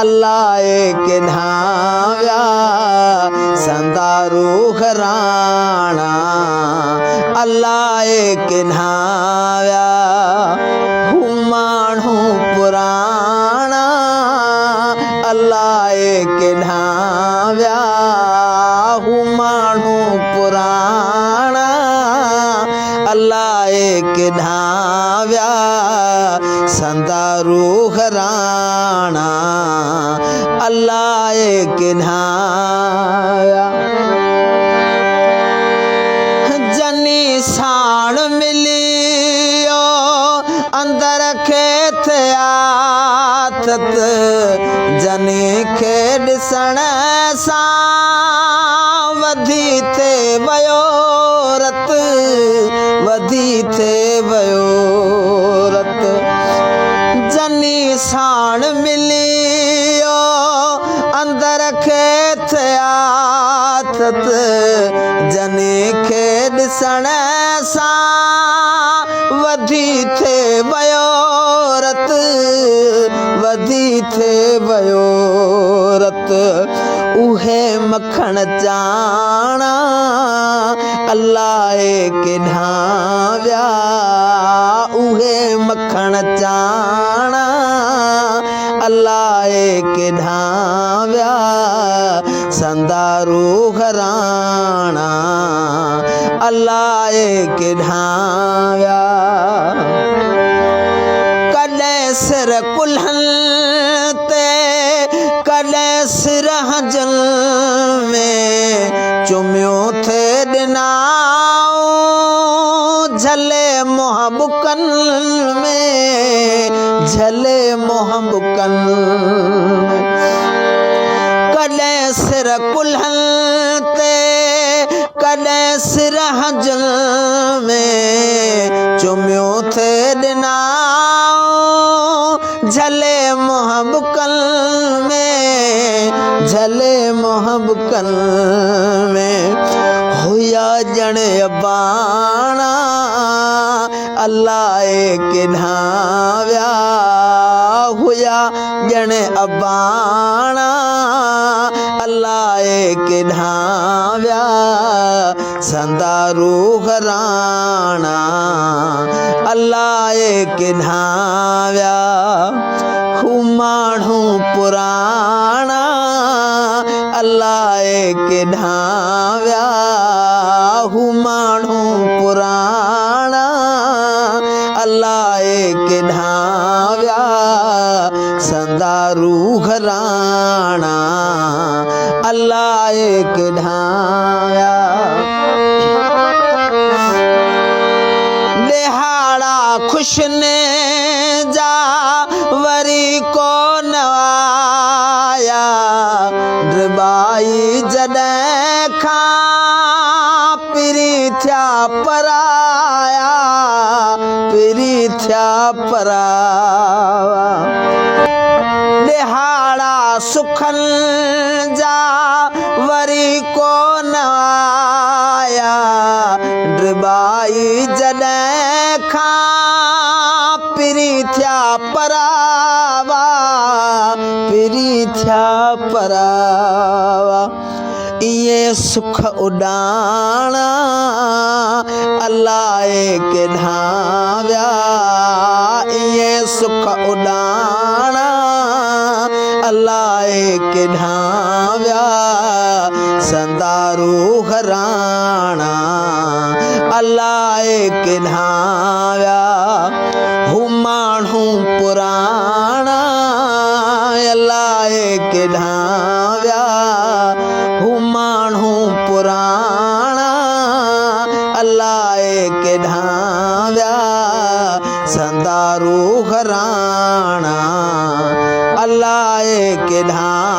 अल्लाह के ढाव्या संदारू घराना अल्लाह के ढाव्या हुमाणू पुराना अल्लाह के ढाव्या हुमाणू पुराना अल्लाह के ढाव्या संदारू घराना अल्लाह के ढाव्या जनी साण मिलियो अंदर खेत आथत जनी खे ॾिसण सां वधी थे वयो रत वधी थे वयो रत जनी साण मिलियो अंदर खेत आथत जनी खे ॾिसण सां वधी थे वयो रत वधी थे वयो रत उहे मखण चाणा अल्लाह के ढाव्या उहे मखण चाणा अल्लाह के ढाव्या संदारू घराना अल्लाह के ढाव्या कॾे सिर कुल्हन ते कॾे सिर हजन में चुमियो थे ॾिनाओ झले मोहबुकन में झले मोहबुकन में कॾे सिर कुल्हन ते कॾे सिर हजन में चुमियो थे ॾिनाओ झले मोहबुकन में झले मोहबुकन में हुया जण अबाणा अल्लाह के ढाव्या हुया जण अबाणा अल्लाह के ढाव्या संदारू घराना अल्लाह के ढाव्या हुमाणू पुराना अल्लाह के ढाव्या हुमाणू पुराना अल्लाह के ढाव्या संदारू घराना अल्लाह के ढाव्या दिहाड़ा खुश ने जा वरी को नवाया ड्रबाई जॾहिं खां पिरी थिया पराया पिरी थिया पराया दिहाड़ा सुखन जा वरी को नवाया ड्रबाई जॾहिं खां पिरी थिया परावा पिरी थिया परावा इए सुख उडाना अल्लाह के ढाव्या इए सुख उडाना अल्लाह के ढाव्या संदारू घराना अल्लाह के ढाव्या हुमाणू पुराना अल्लाह के ढाव्या हुमाणू पुराना अल्लाह के ढाव्या संदारू घराना अल्लाह के ढाव्या